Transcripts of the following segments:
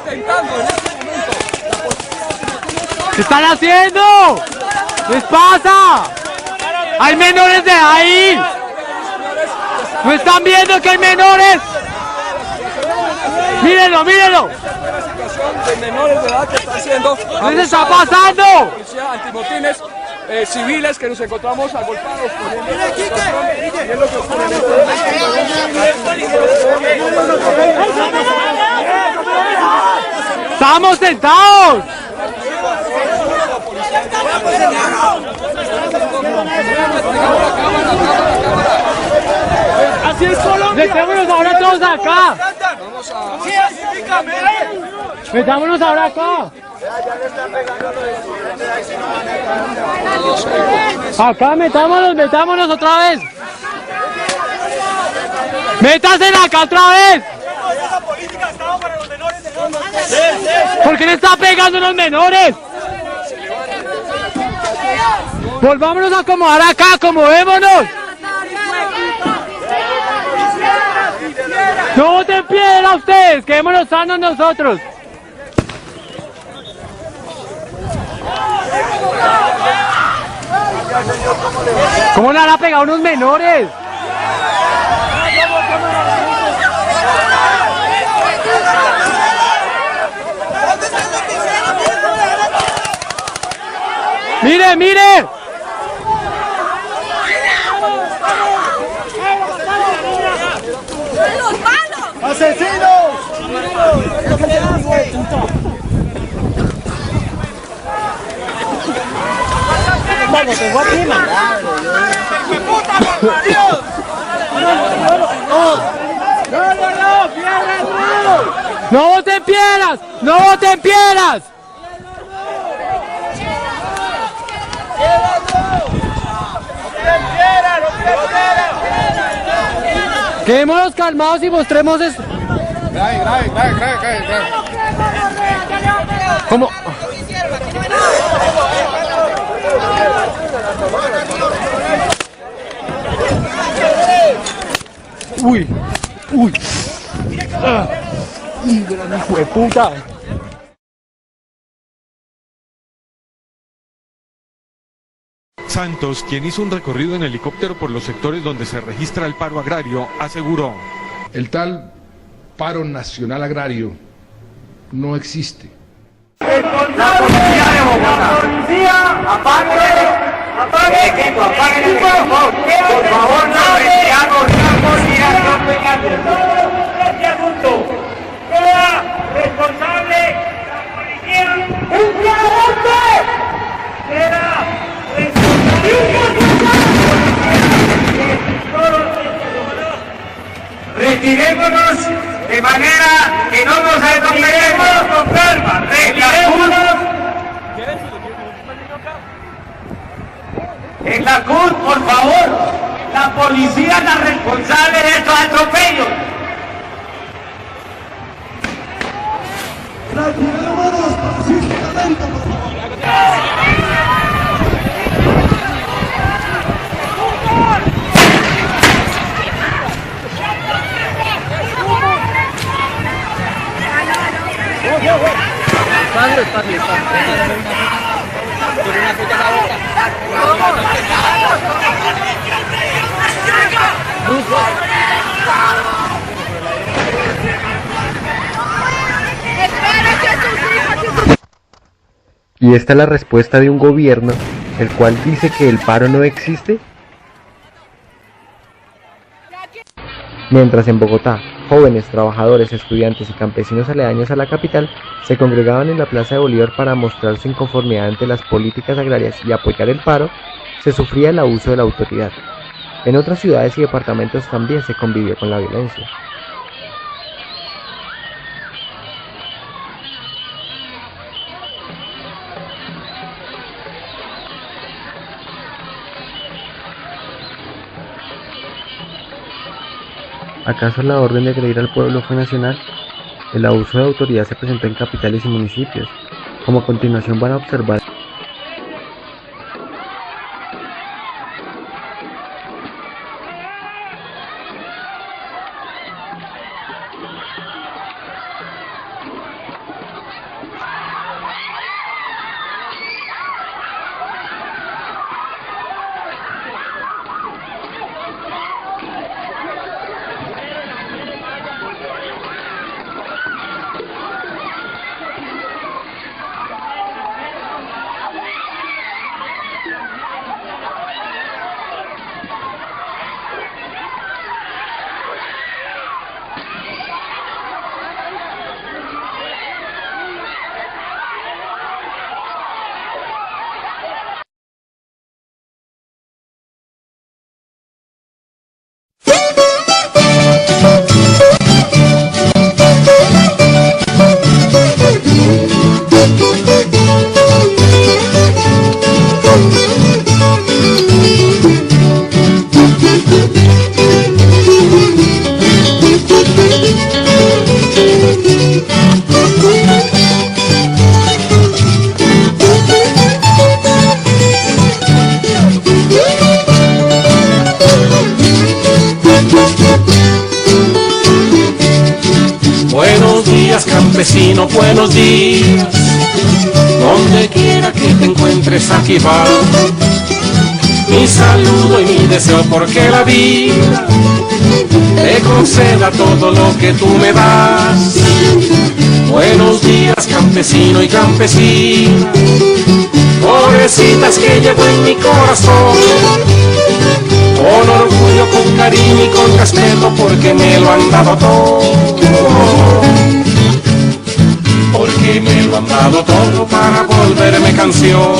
intentando en este momento. ¿Qué están haciendo? ¿Les pasa? Hay menores de ahí. ¿No están viendo que hay menores? Mírenlo, mírenlo. Esta es una situación de menores de edad que están siendo... ¿Qué les está pasando? Policía antimotines civiles que nos encontramos agolpados. Y es lo que ocurre en este momento. ¡Estamos sentados! Así es Colombia. ¡Metámonos ahora todos acá! ¡Metámonos ahora acá! Acá, metámonos otra vez. ¡Métanse acá otra vez! ¿Por qué le está pegando a los menores? Volvámonos a acomodar acá, acomodémonos. No boten piedra ustedes, quedémonos sanos nosotros. ¿Cómo le van a pegar a unos menores? ¡Mire, mire! ¡Asesinos! Vamos, te voy a quemar. ¡No boten piedras! ¡No boten piedras! Quedémonos calmados y mostremos eso. ¿Cómo? Uy, uy. Gran hijo de puta. Santos, quien hizo un recorrido en helicóptero por los sectores donde se registra el paro agrario, aseguró: el tal paro nacional agrario no existe. La policía de Bogotá. La policía, apague el equipo, por favor, no retiramos la policía, no pegando. Este asunto sea responsable la policía. ¡Un será retirémonos de manera que no nos atropeguemos con calma. Retirémonos. En la CUT, por favor, la policía es la responsable de estos atropellos. Retirémonos pacíficamente, por favor. Y esta es la respuesta de un gobierno el cual dice que el paro no existe. Mientras en Bogotá, jóvenes, trabajadores, estudiantes y campesinos aledaños a la capital se congregaban en la Plaza de Bolívar para mostrar su inconformidad ante las políticas agrarias y apoyar el paro, se sufría el abuso de la autoridad. En otras ciudades y departamentos también se convivió con la violencia. ¿Acaso la orden de agredir al pueblo fue nacional? El abuso de autoridad se presentó en capitales y municipios, como a continuación van a observar. Buenos días, campesino, buenos días. Donde quiera que te encuentres, aquí va mi saludo y mi deseo, porque la vida te conceda todo lo que tú me das. Buenos días, campesino y campesina, pobrecitas que llevo en mi corazón, con orgullo, con cariño y con respeto, porque me lo han dado todo, porque me lo han dado todo para volverme canción.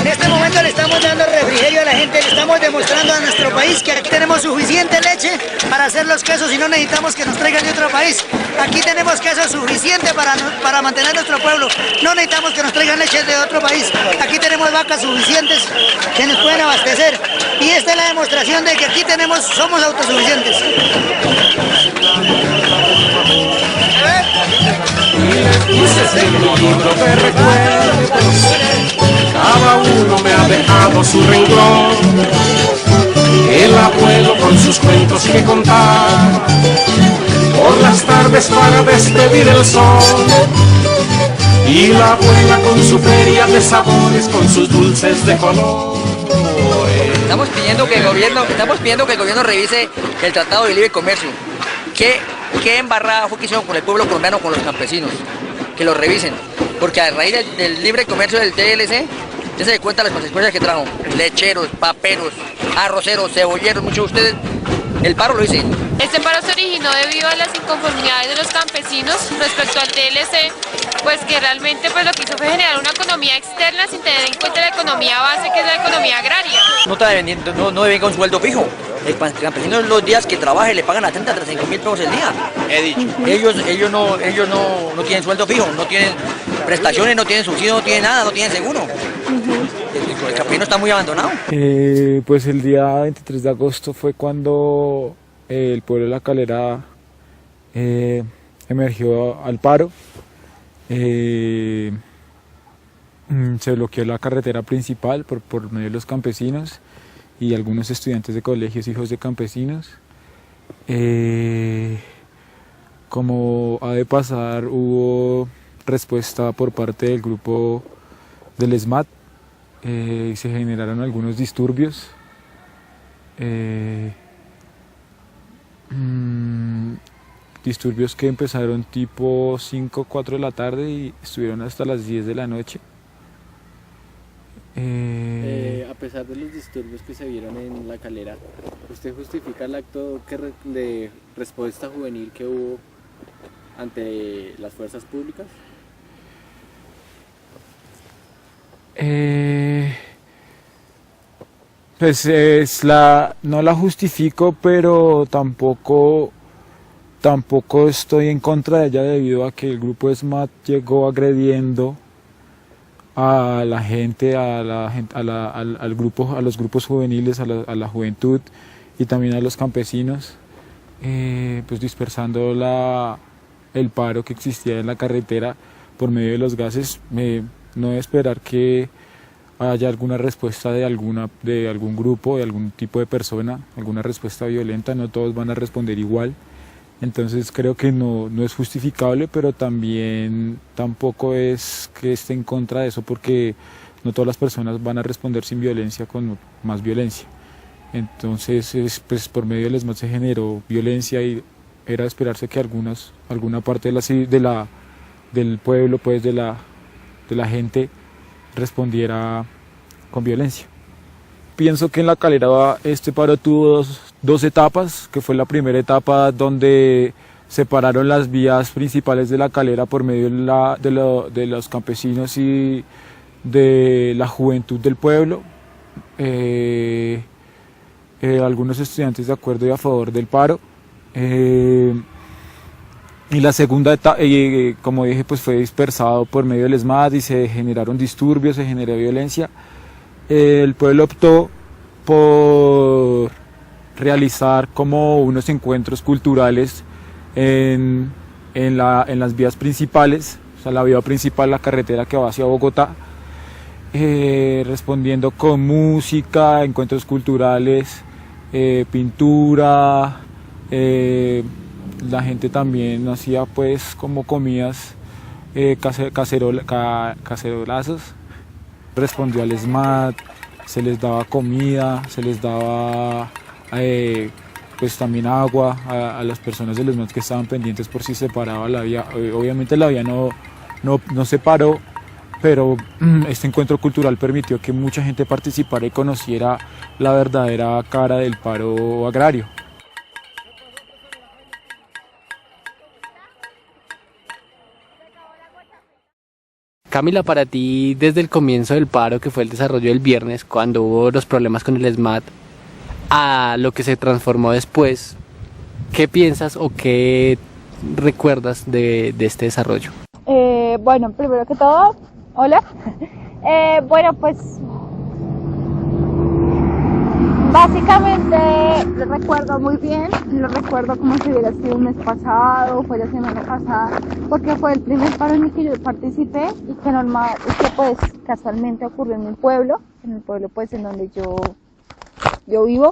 En este momento le estamos dando refrigerio a la gente, le estamos demostrando a nuestro país que aquí tenemos suficiente leche para hacer los quesos y no necesitamos que nos traigan de otro país. Aquí tenemos queso suficiente para mantener nuestro pueblo, no necesitamos que nos traigan leche de otro país. Aquí tenemos vacas suficientes que nos pueden abastecer y esta es la demostración de que aquí somos autosuficientes. Cada uno me ha dejado su renglón, el abuelo con sus cuentos que contar, por las tardes para despedir el sol, y la abuela con su feria de sabores, con sus dulces de color. Estamos pidiendo que el gobierno revise el Tratado de Libre Comercio. ¿Qué embarrada fue que hicieron con el pueblo colombiano, con los campesinos? Que lo revisen, porque a raíz del libre comercio del TLC, ya se da cuenta las consecuencias que trajo. Lecheros, paperos, arroceros, cebolleros, muchos de ustedes, el paro lo dicen. Este paro se originó debido a las inconformidades de los campesinos respecto al TLC, pues que realmente pues lo que hizo fue generar una economía externa sin tener en cuenta la economía base, que es la economía agraria. No devenga un sueldo fijo. El campesino los días que trabaje le pagan a 30 a 35 mil pesos el día. He dicho. Ellos no tienen sueldo fijo, no tienen prestaciones, no tienen subsidio, no tienen nada, no tienen seguro. El campesino está muy abandonado. Pues el día 23 de agosto fue cuando el pueblo de La Calera emergió al paro. Se bloqueó la carretera principal por medio de los campesinos y algunos estudiantes de colegios, hijos de campesinos. Como ha de pasar, hubo respuesta por parte del grupo del SMAT, y se generaron algunos disturbios. Disturbios que empezaron tipo 5 o 4 de la tarde y estuvieron hasta las 10 de la noche. A pesar de los disturbios que se vieron en La Calera, ¿usted justifica el acto de respuesta juvenil que hubo ante las fuerzas públicas? Pues no la justifico, pero tampoco estoy en contra de ella, debido a que el grupo SMAT llegó agrediendo a la gente, a los grupos juveniles, a la juventud y también a los campesinos, pues dispersando el paro que existía en la carretera por medio de los gases. No es esperar que haya alguna respuesta de algún grupo, de algún tipo de persona, alguna respuesta violenta. No todos van a responder igual. Entonces creo que no es justificable, pero tampoco es que esté en contra de eso, porque no todas las personas van a responder sin violencia con más violencia. Entonces pues por medio del SMAT se generó violencia y era de esperarse que alguna parte del pueblo, pues de la gente, respondiera con violencia. Pienso que en La Calera este paro tuvo dos etapas, que fue la primera etapa donde separaron las vías principales de La Calera por medio de los campesinos y de la juventud del pueblo. Algunos estudiantes de acuerdo y a favor del paro. Y la segunda etapa, como dije, pues fue dispersado por medio del SMAT y se generaron disturbios, se generó violencia. El pueblo optó por realizar como unos encuentros culturales en las vías principales, o sea, la vía principal, la carretera que va hacia Bogotá, respondiendo con música, encuentros culturales, pintura, La gente también hacía pues como comidas cacerolazos, respondió al SMAT, se les daba comida, se les daba pues también agua a las personas del SMAT que estaban pendientes por si se paraba la vía. Obviamente la vía no se paró, pero este encuentro cultural permitió que mucha gente participara y conociera la verdadera cara del paro agrario. Camila, para ti, desde el comienzo del paro, que fue el desarrollo del viernes, cuando hubo los problemas con el SMAT, a lo que se transformó después, ¿qué piensas o qué recuerdas de este desarrollo? Bueno, primero que todo, hola. Bueno, pues básicamente lo recuerdo muy bien, lo recuerdo como si hubiera sido un mes pasado, fue la semana pasada, porque fue el primer paro en el que yo participé y que pues casualmente ocurrió en el pueblo pues en donde yo vivo.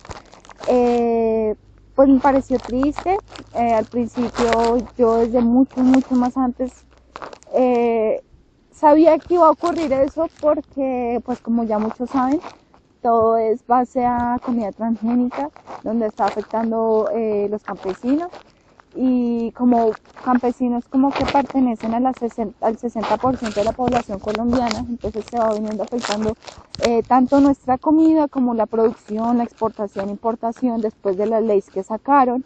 Pues me pareció triste. Al principio yo desde mucho más antes sabía que iba a ocurrir eso porque, pues como ya muchos saben, todo es base a comida transgénica, donde está afectando los campesinos, y como campesinos como que pertenecen al 60% de la población colombiana, entonces se va viniendo afectando tanto nuestra comida como la producción, la exportación, importación, después de las leyes que sacaron.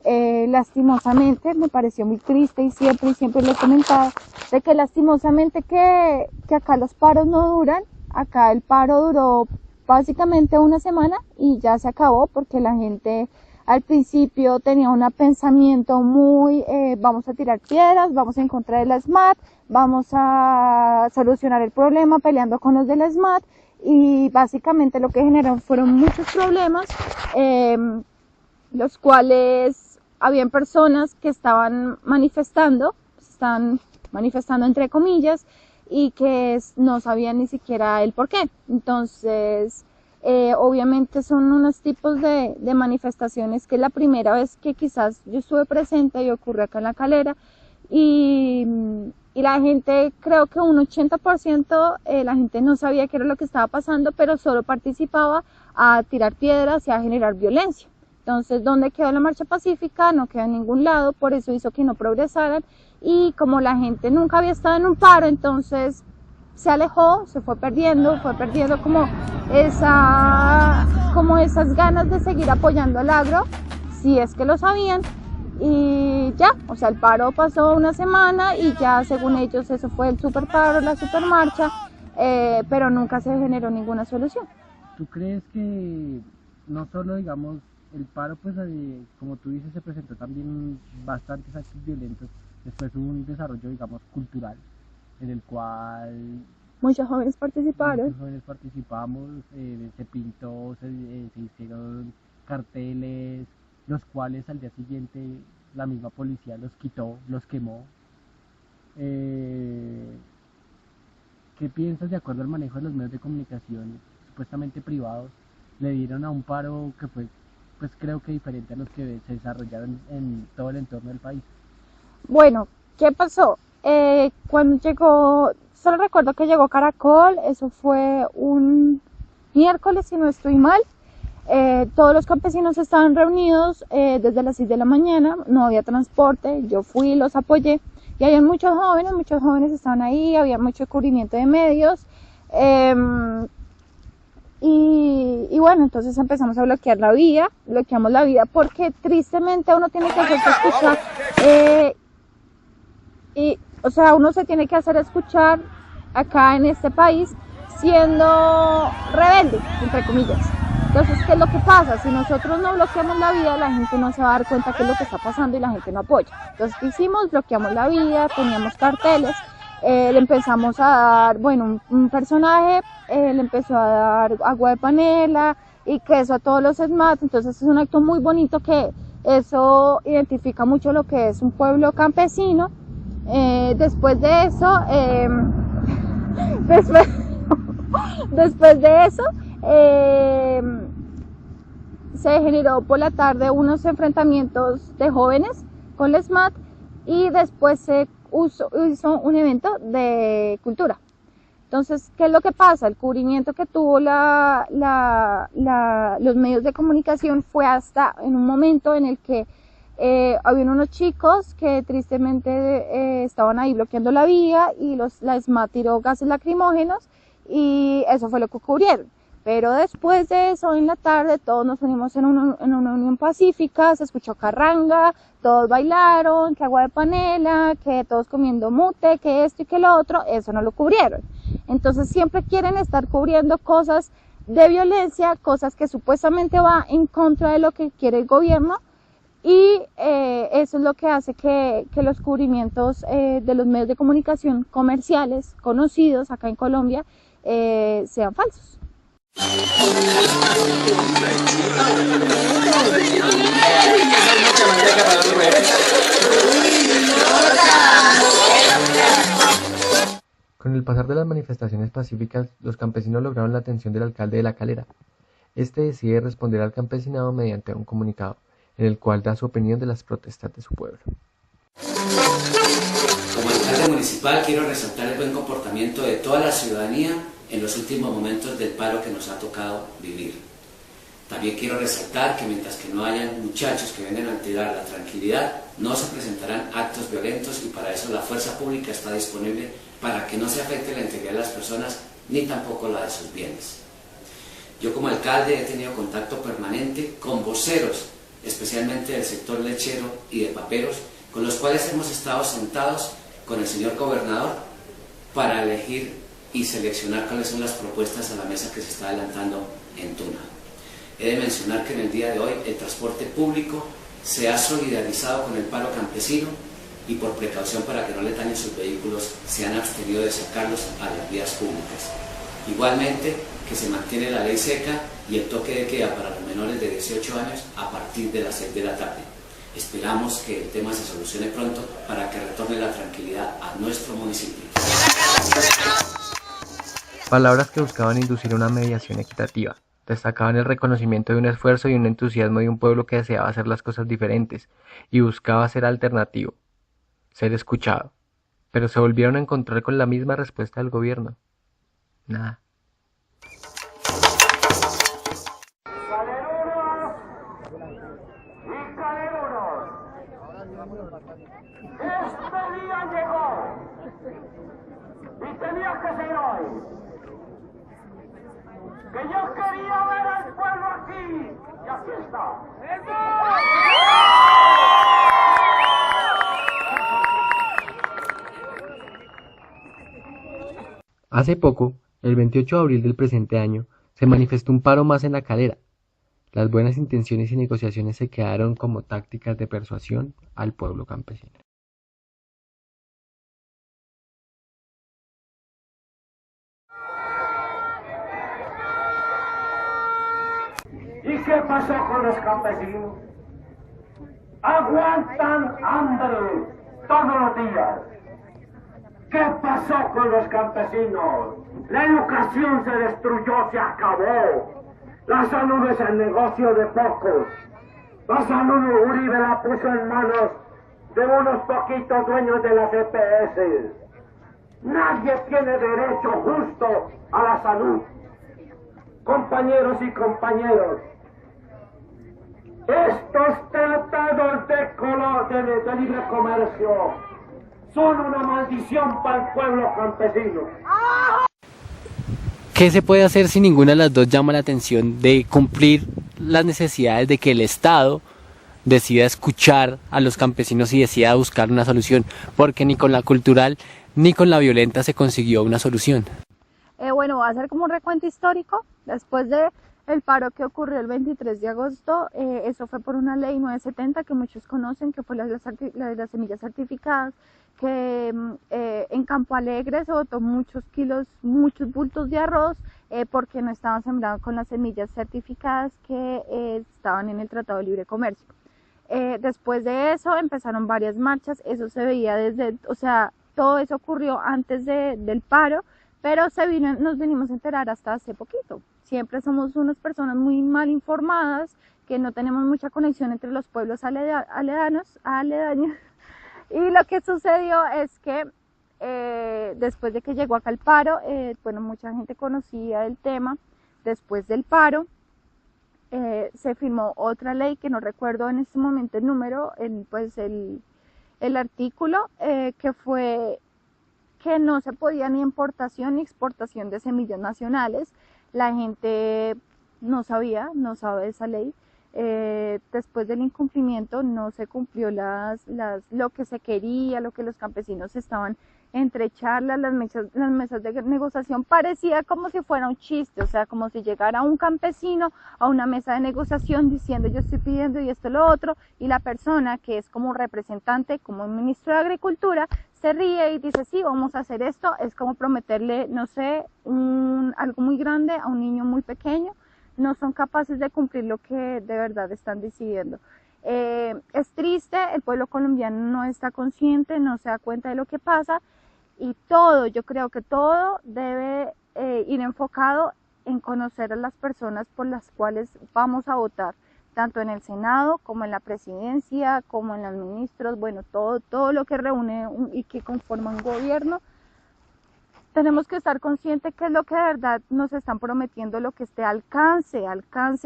Lastimosamente me pareció muy triste y siempre lo he comentado, de que lastimosamente que acá los paros no duran. Acá el paro duró básicamente una semana y ya se acabó, porque la gente al principio tenía un pensamiento muy vamos a tirar piedras, vamos a encontrar el SMAT, vamos a solucionar el problema peleando con los del SMAT, y básicamente lo que generaron fueron muchos problemas, los cuales habían personas que estaban manifestando entre comillas, y que no sabían ni siquiera el por qué. Entonces, obviamente son unos tipos de manifestaciones que es la primera vez que quizás yo estuve presente y ocurre acá en La Calera, y la gente, creo que un 80% la gente no sabía qué era lo que estaba pasando, pero solo participaba a tirar piedras y a generar violencia. Entonces, ¿dónde quedó la marcha pacífica? No quedó en ningún lado, por eso hizo que no progresaran, y como la gente nunca había estado en un paro, entonces se alejó, se fue perdiendo como esas ganas de seguir apoyando al agro, si es que lo sabían, y ya, o sea, el paro pasó una semana y ya según ellos eso fue el super paro, la super marcha, pero nunca se generó ninguna solución. ¿Tú crees que no solo, digamos, el paro, pues como tú dices, se presentó también bastantes actos violentos, después hubo un desarrollo, digamos, cultural, en el cual muchos jóvenes participaron? Muchos jóvenes participamos, se pintó, se hicieron carteles, los cuales al día siguiente la misma policía los quitó, los quemó. ¿Qué piensas, de acuerdo al manejo de los medios de comunicación supuestamente privados, le dieron a un paro que fue, pues creo que diferente a los que se desarrollaron en todo el entorno del país? Bueno, ¿qué pasó? Cuando llegó, solo recuerdo que llegó Caracol, eso fue un miércoles si no estoy mal. Todos los campesinos estaban reunidos desde las 6 de la mañana, no había transporte, yo fui, los apoyé, y había muchos jóvenes estaban ahí, había mucho cubrimiento de medios, y bueno, entonces empezamos a bloqueamos la vía porque tristemente uno tiene que hacerse escuchar, o sea, uno se tiene que hacer escuchar acá en este país siendo rebelde, entre comillas. Entonces, ¿qué es lo que pasa? Si nosotros no bloqueamos la vía, la gente no se va a dar cuenta qué es lo que está pasando y la gente no apoya. Entonces, ¿qué hicimos? Bloqueamos la vía, teníamos carteles, le empezamos a dar, bueno, un personaje le empezó a dar agua de panela y queso a todos los SMAT. Entonces, es un acto muy bonito que eso identifica mucho lo que es un pueblo campesino. Después de eso, se generó por la tarde unos enfrentamientos de jóvenes con la SMAT y después se hizo un evento de cultura. Entonces, ¿qué es lo que pasa? El cubrimiento que tuvo los medios de comunicación fue hasta en un momento en el que había unos chicos que tristemente estaban ahí bloqueando la vía y la SMAT tiró gases lacrimógenos y eso fue lo que cubrieron. Pero después de eso, en la tarde, todos nos unimos en una unión pacífica, se escuchó carranga, todos bailaron, que agua de panela, que todos comiendo mute, que esto y que lo otro, eso no lo cubrieron. Entonces siempre quieren estar cubriendo cosas de violencia, cosas que supuestamente va en contra de lo que quiere el gobierno, y eso es lo que hace que los cubrimientos de los medios de comunicación comerciales conocidos acá en Colombia sean falsos. Con el pasar de las manifestaciones pacíficas, los campesinos lograron la atención del alcalde de La Calera. Este decide responder al campesinado mediante un comunicado, en el cual da su opinión de las protestas de su pueblo. Como alcalde municipal quiero resaltar el buen comportamiento de toda la ciudadanía en los últimos momentos del paro que nos ha tocado vivir. También quiero resaltar que mientras que no hayan muchachos que vengan a alterar la tranquilidad, no se presentarán actos violentos y para eso la fuerza pública está disponible para que no se afecte la integridad de las personas ni tampoco la de sus bienes. Yo como alcalde he tenido contacto permanente con voceros, especialmente del sector lechero y de paperos, con los cuales hemos estado sentados con el señor gobernador para elegir y seleccionar cuáles son las propuestas a la mesa que se está adelantando en Tuna. He de mencionar que en el día de hoy el transporte público se ha solidarizado con el paro campesino y por precaución para que no le dañen sus vehículos se han abstenido de sacarlos a las vías públicas. Igualmente que se mantiene la ley seca y el toque de queda para los menores de 18 años a partir de las 6 de la tarde. Esperamos que el tema se solucione pronto para que retorne la tranquilidad a nuestro municipio. Palabras que buscaban inducir una mediación equitativa, destacaban el reconocimiento de un esfuerzo y un entusiasmo de un pueblo que deseaba hacer las cosas diferentes y buscaba ser alternativo, ser escuchado, pero se volvieron a encontrar con la misma respuesta del gobierno: nada. Este día llegó y tenía que ser hoy. Que yo quería ver al pueblo aquí y aquí está. Hace poco, el 28 de abril del presente año, se manifestó un paro más en La Calera. Las buenas intenciones y negociaciones se quedaron como tácticas de persuasión al pueblo campesino. ¿Y qué pasó con los campesinos? Aguantan hambre todos los días. ¿Qué pasó con los campesinos? La educación se destruyó, se acabó. La salud es el negocio de pocos. La salud Uribe la puso en manos de unos poquitos dueños de las EPS. Nadie tiene derecho justo a la salud. Compañeros y compañeros, estos tratados de libre comercio son una maldición para el pueblo campesino. ¿Qué se puede hacer si ninguna de las dos llama la atención de cumplir las necesidades de que el Estado decida escuchar a los campesinos y decida buscar una solución? Porque ni con la cultural ni con la violenta se consiguió una solución. Bueno, va a ser como un recuento histórico. Después del paro que ocurrió el 23 de agosto, eso fue por una ley 970 que muchos conocen, que fue la de las semillas certificadas, que en Campo Alegre se botó muchos bultos de arroz porque no estaban sembrados con las semillas certificadas que estaban en el Tratado de Libre Comercio. Después de eso empezaron varias marchas, eso se veía todo eso ocurrió antes del paro, pero nos vinimos a enterar hasta hace poquito. Siempre somos unas personas muy mal informadas, que no tenemos mucha conexión entre los pueblos aledaños. Y lo que sucedió es que después de que llegó acá el paro, bueno, mucha gente conocía el tema. Después del paro se firmó otra ley que no recuerdo en este momento el número, pues el artículo, que fue que no se podía ni importación ni exportación de semillas nacionales. La gente no sabe esa ley. Después del incumplimiento no se cumplió lo que se quería, lo que los campesinos estaban entre charlas, las mesas de negociación. Parecía como si fuera un chiste, o sea, como si llegara un campesino a una mesa de negociación diciendo yo estoy pidiendo y esto lo otro, y la persona que es como representante, como el ministro de Agricultura, se ríe y dice sí, vamos a hacer esto. Es como prometerle, no sé, algo muy grande a un niño muy pequeño. No son capaces de cumplir lo que de verdad están decidiendo. Es triste, el pueblo colombiano no está consciente, no se da cuenta de lo que pasa, y yo creo que todo debe ir enfocado en conocer a las personas por las cuales vamos a votar, tanto en el Senado como en la presidencia, como en los ministros, bueno, todo lo que reúne y que conforma un gobierno. Tenemos que estar conscientes qué es lo que de verdad nos están prometiendo, lo que esté alcance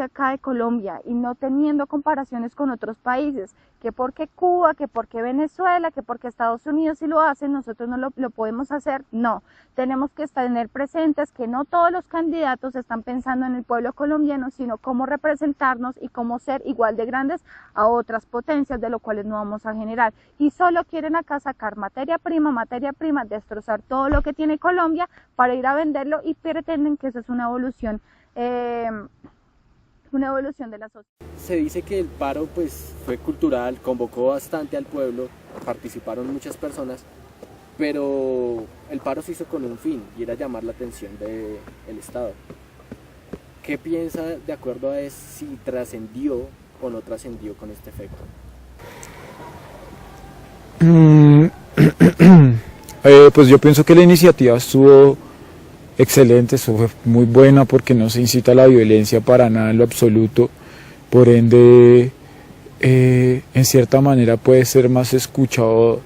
acá de Colombia, y no teniendo comparaciones con otros países, que porque Cuba, que porque Venezuela, que porque Estados Unidos sí lo hacen, nosotros no lo podemos hacer. No, tenemos que tener presentes que no todos los candidatos están pensando en el pueblo colombiano, sino cómo representarnos y cómo ser igual de grandes a otras potencias, de lo cuales no vamos a generar. Y solo quieren acá sacar materia prima, destrozar todo lo que tiene Colombia para ir a venderlo, y pretenden que eso es una evolución de la sociedad. Se dice que el paro pues fue cultural, convocó bastante al pueblo, participaron muchas personas, pero el paro se hizo con un fin, y era llamar la atención del Estado. ¿Qué piensa de acuerdo a eso, si trascendió o no trascendió con este efecto? Pues yo pienso que la iniciativa estuvo excelente, fue muy buena, porque no se incita a la violencia para nada en lo absoluto. Por ende, en cierta manera puede ser más escuchada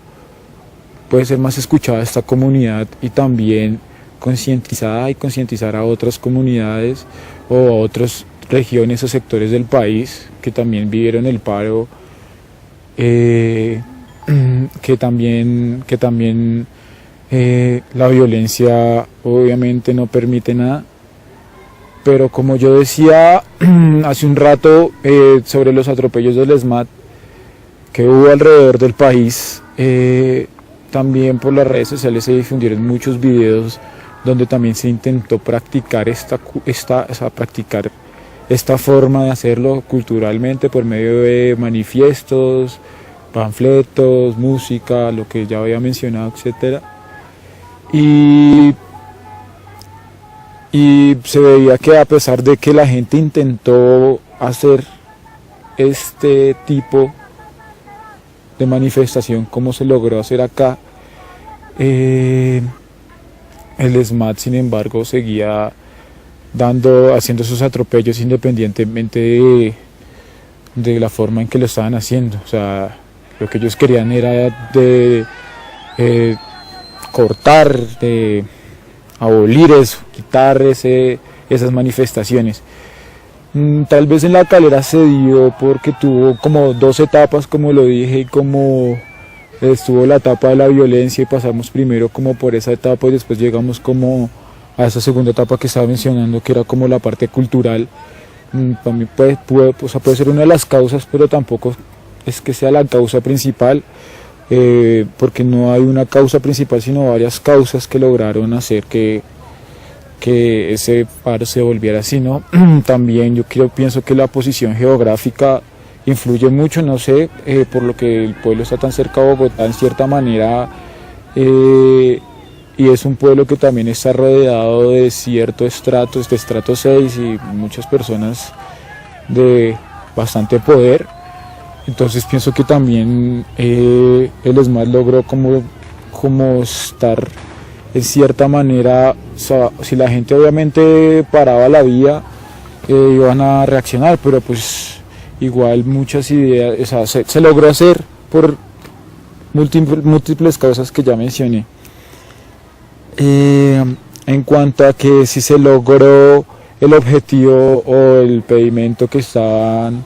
esta comunidad, y también concientizar a otras comunidades o a otras regiones o sectores del país que también vivieron el paro, que también la violencia obviamente no permite nada. Pero como yo decía hace un rato sobre los atropellos del ESMAD que hubo alrededor del país, también por las redes sociales se difundieron muchos videos donde también se intentó practicar esta forma de hacerlo culturalmente por medio de manifiestos, panfletos, música, lo que ya había mencionado, etcétera. Y se veía que a pesar de que la gente intentó hacer este tipo de manifestación como se logró hacer acá, el ESMAD sin embargo seguía haciendo esos atropellos independientemente de la forma en que lo estaban haciendo. O sea, lo que ellos querían era cortar, de abolir eso, quitar esas manifestaciones. Tal vez en La Calera se dio porque tuvo como dos etapas, como lo dije, y como estuvo la etapa de la violencia y pasamos primero como por esa etapa y después llegamos como a esa segunda etapa que estaba mencionando, que era como la parte cultural. Para mí puede ser una de las causas, pero tampoco es que sea la causa principal, porque no hay una causa principal sino varias causas que lograron hacer que ese paro se volviera así, ¿no? También pienso que la posición geográfica influye mucho, no sé, por lo que el pueblo está tan cerca de Bogotá en cierta manera, y es un pueblo que también está rodeado de ciertos estratos, de estrato 6 y muchas personas de bastante poder. Entonces pienso que también el ESMAD logró como estar en cierta manera, o sea, si la gente obviamente paraba la vía, iban a reaccionar, pero pues igual muchas ideas, o sea, se logró hacer por múltiples causas que ya mencioné. En cuanto a que si se logró el objetivo o el pedimento que estaban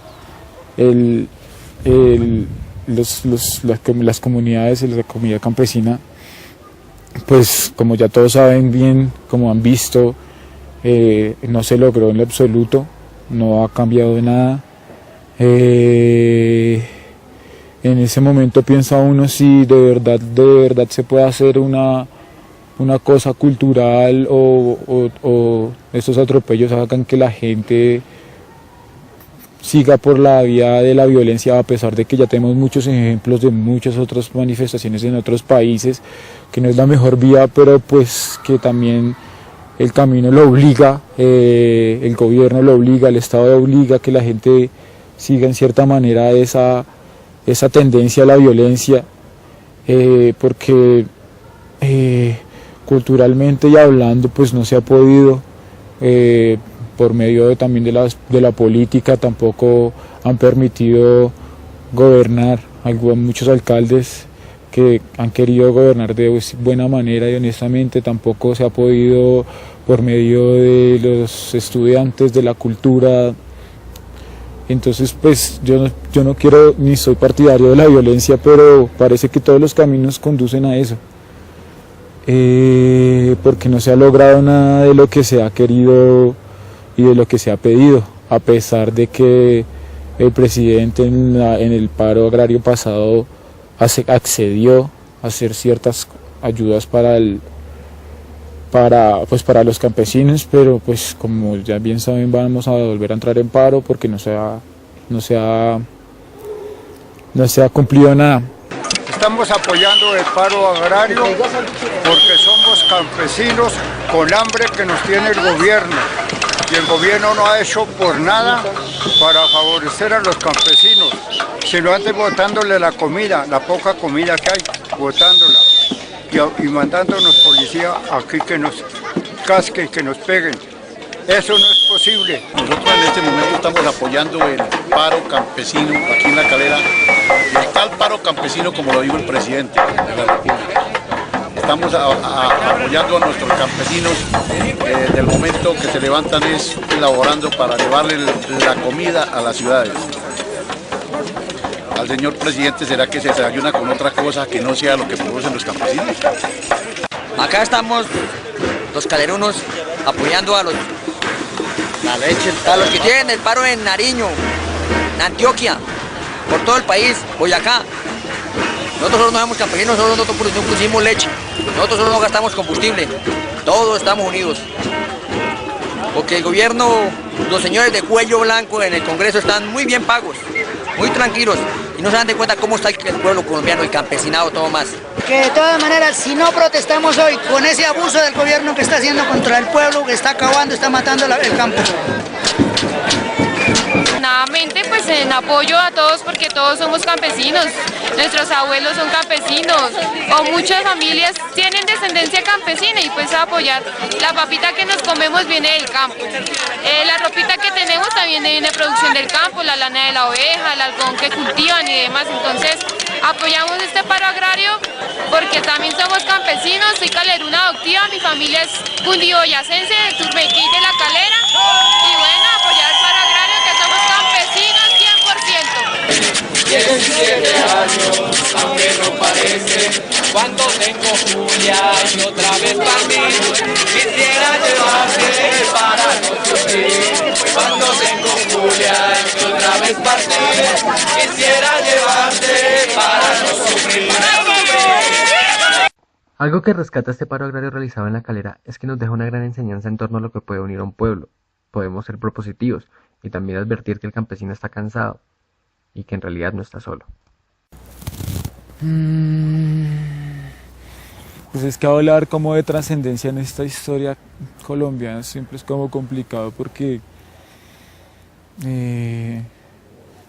las comunidades y la comunidad campesina, pues como ya todos saben bien, como han visto, no se logró en lo absoluto, no ha cambiado de nada. En ese momento piensa uno si de verdad se puede hacer una cosa cultural o estos atropellos hagan que la gente siga por la vía de la violencia, a pesar de que ya tenemos muchos ejemplos de muchas otras manifestaciones en otros países, que no es la mejor vía, pero pues que también el camino lo obliga, el gobierno lo obliga, el Estado lo obliga a que la gente siga en cierta manera esa tendencia a la violencia, porque culturalmente y hablando pues no se ha podido, por medio también de la política tampoco han permitido gobernar. Muchos alcaldes que han querido gobernar de buena manera y honestamente tampoco se ha podido por medio de los estudiantes, de la cultura. Entonces pues yo no quiero ni soy partidario de la violencia, pero parece que todos los caminos conducen a eso, porque no se ha logrado nada de lo que se ha querido y de lo que se ha pedido, a pesar de que el presidente en el paro agrario pasado accedió a hacer ciertas ayudas para los campesinos, pero pues como ya bien saben vamos a volver a entrar en paro porque no se ha cumplido nada. Estamos apoyando el paro agrario porque somos campesinos con hambre que nos tiene el gobierno. Y el gobierno no ha hecho por nada para favorecer a los campesinos, sino antes botándole la comida, la poca comida que hay, botándola y mandándonos policía aquí que nos casquen, que nos peguen. Eso no es posible. Nosotros en este momento estamos apoyando el paro campesino aquí en La Calera, el tal paro campesino como lo dijo el presidente de la República. Estamos apoyando a nuestros campesinos desde el momento que se levantan es elaborando para llevarle la comida a las ciudades. Al señor presidente será que se desayuna con otra cosa que no sea lo que producen los campesinos. Acá estamos los calerunos apoyando a los que tienen el paro en Nariño, en Antioquia, por todo el país, Boyacá. Nosotros solo no somos campesinos, nosotros no producimos leche, nosotros solo no gastamos combustible, todos estamos unidos. Porque el gobierno, los señores de cuello blanco en el Congreso están muy bien pagos, muy tranquilos y no se dan de cuenta cómo está el pueblo colombiano, el campesinado, todo más. Que de todas maneras, si no protestamos hoy con ese abuso del gobierno que está haciendo contra el pueblo, que está acabando, está matando el campo. Nuevamente pues en apoyo a todos porque todos somos campesinos, nuestros abuelos son campesinos o muchas familias tienen descendencia campesina y pues a apoyar. La papita que nos comemos viene del campo, la ropita que tenemos también viene de producción del campo, la lana de la oveja, el algodón que cultivan y demás, entonces apoyamos este paro agrario porque también somos campesinos, soy caleruna adoptiva, mi familia es cundiboyacense de Turmequí de La Calera y bueno, apoyar el paro agrario que somos campesinos 100%. 17 años, aunque no parece, cuando tengo Julia y otra vez partir, quisiera llevarte para no sufrir. Cuando tengo Julia y otra vez partir, quisiera llevarte para no sufrir. Algo que rescata este paro agrario realizado en La Calera es que nos deja una gran enseñanza en torno a lo que puede unir a un pueblo. Podemos ser propositivos y también advertir que el campesino está cansado y que en realidad no está solo. Pues es que hablar como de trascendencia en esta historia colombiana siempre es como complicado porque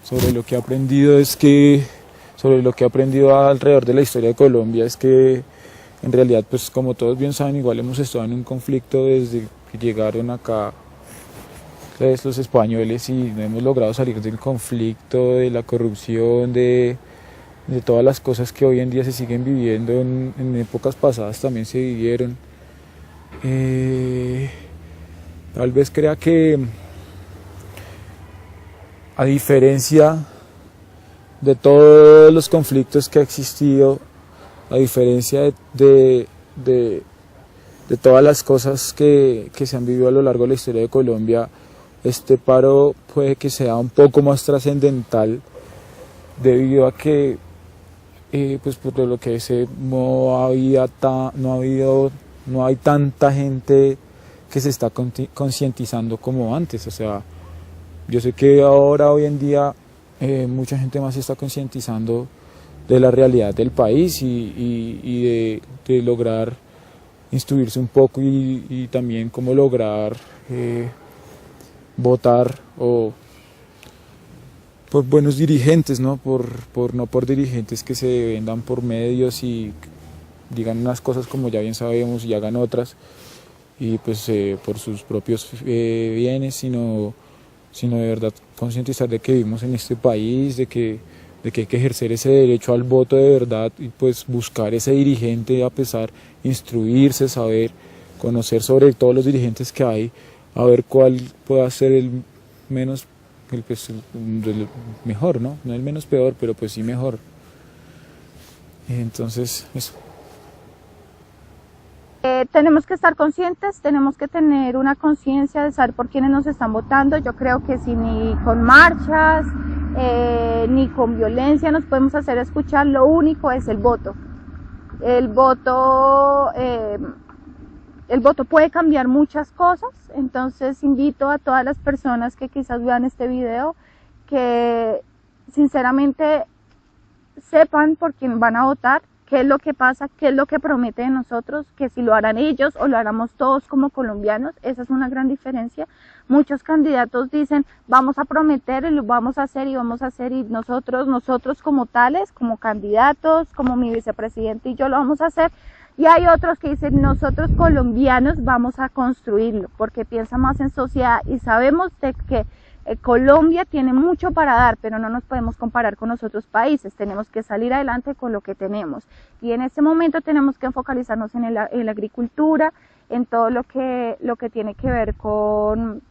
sobre lo que he aprendido alrededor de la historia de Colombia es que En realidad, pues como todos bien saben, igual hemos estado en un conflicto desde que llegaron acá los españoles y no hemos logrado salir del conflicto, de la corrupción, de todas las cosas que hoy en día se siguen viviendo, en épocas pasadas también se vivieron. Tal vez crea que, a diferencia de todos los conflictos que ha existido, a diferencia de todas las cosas que se han vivido a lo largo de la historia de Colombia, este paro puede que sea un poco más trascendental debido a que pues por lo que sé no hay tanta gente que se está concientizando como antes. O sea, yo sé que ahora hoy en día mucha gente más se está concientizando de la realidad del país y de lograr instruirse un poco y también cómo lograr votar o por buenos dirigentes, ¿no? No por dirigentes que se vendan por medios y digan unas cosas como ya bien sabemos y hagan otras y pues por sus propios bienes, sino de verdad concientizar de que vivimos en este país, de que hay que ejercer ese derecho al voto de verdad y pues buscar ese dirigente, a pesar, instruirse, saber, conocer sobre todos los dirigentes que hay, a ver cuál pueda ser el mejor, ¿no? No el menos peor, pero pues sí mejor. Entonces, eso. Tenemos que estar conscientes, tenemos que tener una conciencia de saber por quiénes nos están votando. Yo creo que si ni con marchas, ni con violencia nos podemos hacer escuchar, lo único es el voto. El voto puede cambiar muchas cosas, entonces invito a todas las personas que quizás vean este video que sinceramente sepan por quién van a votar, qué es lo que pasa, qué es lo que promete de nosotros, que si lo harán ellos o lo haremos todos como colombianos, esa es una gran diferencia. Muchos candidatos dicen, vamos a prometer y lo vamos a hacer y nosotros como tales, como candidatos, como mi vicepresidente y yo lo vamos a hacer. Y hay otros que dicen, nosotros colombianos vamos a construirlo, porque piensa más en sociedad y sabemos de que Colombia tiene mucho para dar, pero no nos podemos comparar con los otros países, tenemos que salir adelante con lo que tenemos. Y en este momento tenemos que focalizarnos en la agricultura, en todo lo que tiene que ver con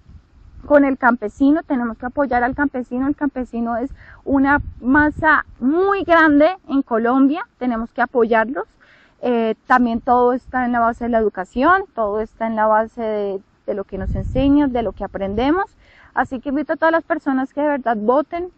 el campesino, tenemos que apoyar al campesino. El campesino es una masa muy grande en Colombia, tenemos que apoyarlos. También todo está en la base de la educación, todo está en la base de lo que nos enseñan, de lo que aprendemos. Así que invito a todas las personas que de verdad voten,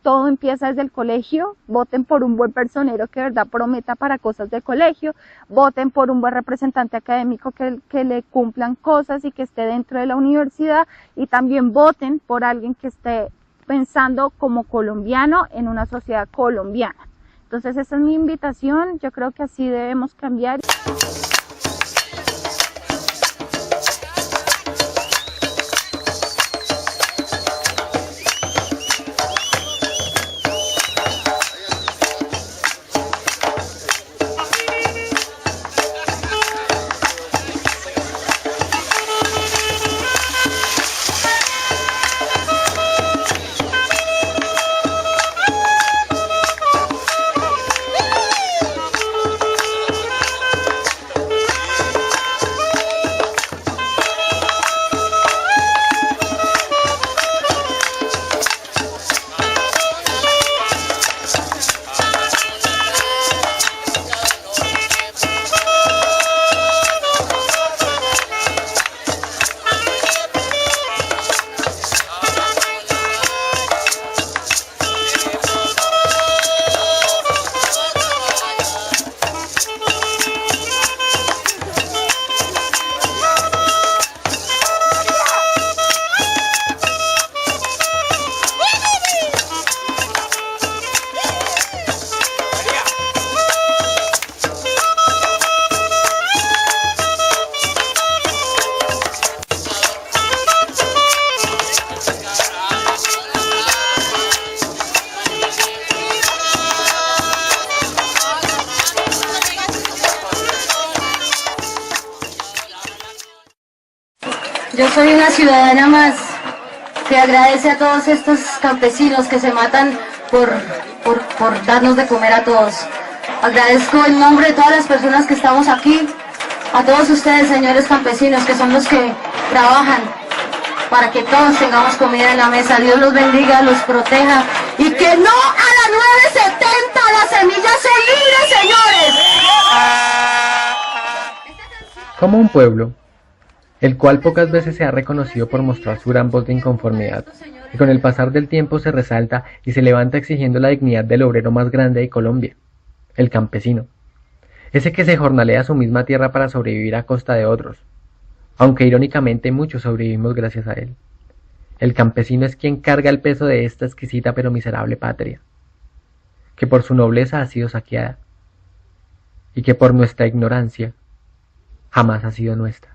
todo empieza desde el colegio, voten por un buen personero que de verdad prometa para cosas del colegio, voten por un buen representante académico que le cumplan cosas y que esté dentro de la universidad, y también voten por alguien que esté pensando como colombiano en una sociedad colombiana. Entonces esa es mi invitación, yo creo que así debemos cambiar. Yo soy una ciudadana más que agradece a todos estos campesinos que se matan por darnos de comer a todos. Agradezco en nombre de todas las personas que estamos aquí, a todos ustedes, señores campesinos, que son los que trabajan para que todos tengamos comida en la mesa. Dios los bendiga, los proteja y que no a la 970, las semillas son libres, señores. Como un pueblo, el cual pocas veces se ha reconocido por mostrar su gran voz de inconformidad, y con el pasar del tiempo se resalta y se levanta exigiendo la dignidad del obrero más grande de Colombia, el campesino, ese que se jornalea su misma tierra para sobrevivir a costa de otros, aunque irónicamente muchos sobrevivimos gracias a él. El campesino es quien carga el peso de esta exquisita pero miserable patria, que por su nobleza ha sido saqueada, y que por nuestra ignorancia jamás ha sido nuestra.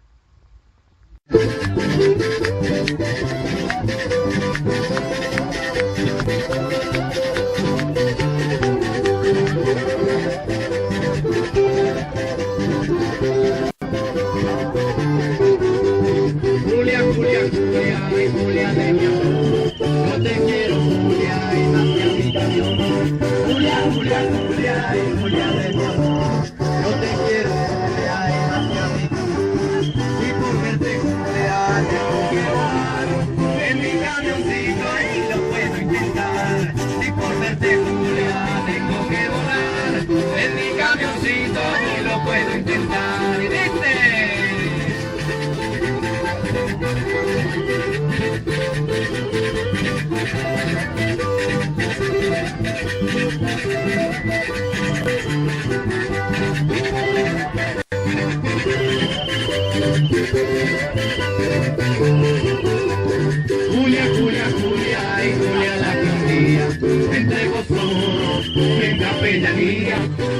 Julia, Julia, Julia, ay Julia de mi amor, yo te quiero Julia y más que a mi camión. Julia, Julia, Julia, ay Julia de mi amor, yo te quiero Julia y más que a mi camión. Y por verte Julia tengo que volar en mi camioncito y lo puedo intentar. Y por verte Julia tengo que volar en mi camioncito y lo puedo intentar. Y dice... Julia, Julia, Julia, y Julia la que un día me entregó su amor en capellanía.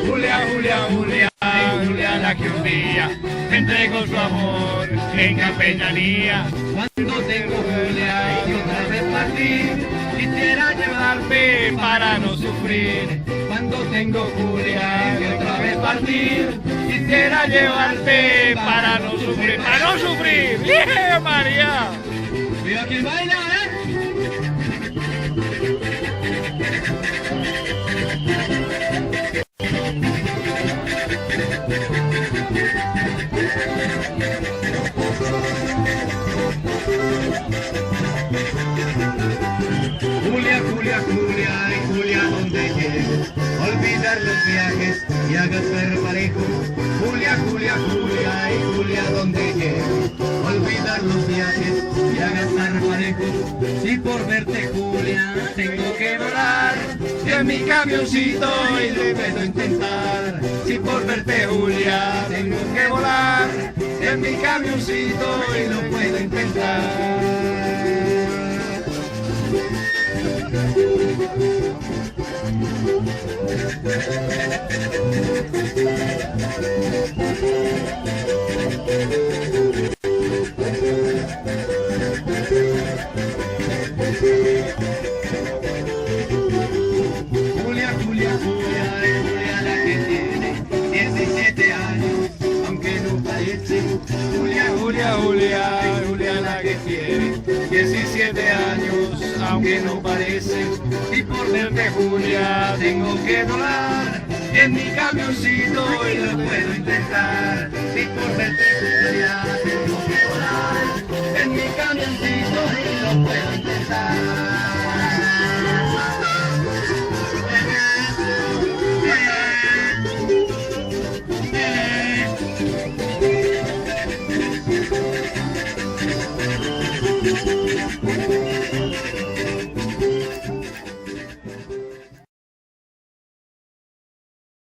Julia, Julia, Julia, y Julia la que un día me entregó su amor en capellanía. Cuando tengo Julia y otra vez partir, quisiera llevarme para no sufrir. Cuando tengo Julia y otra vez partir, quisiera llevarte para no sufrir. ¡Para no sufrir! ¡Bien, María! ¡Mira quién baila, Julia, Julia, Julia, y Julia donde llegues, olvidar los viajes y hagas ver parejo. Julia, Julia, Julia, y Julia donde llegues, olvidar los viajes y hagas ver parejo. Si por verte Julia tengo que volar en mi camioncito y lo puedo intentar. Si por verte Julia tengo que volar en mi camioncito y lo puedo intentar. Julia, Julia, Julia, es Julia la que tiene 17 años, aunque no parece. Julia, Julia, Julia, Julia la que tiene 17 años, aunque no parece. Y por verte Julia tengo que volar en mi camioncito y lo puedo intentar. Y por verte Julia tengo que volar en mi camioncito y lo puedo intentar.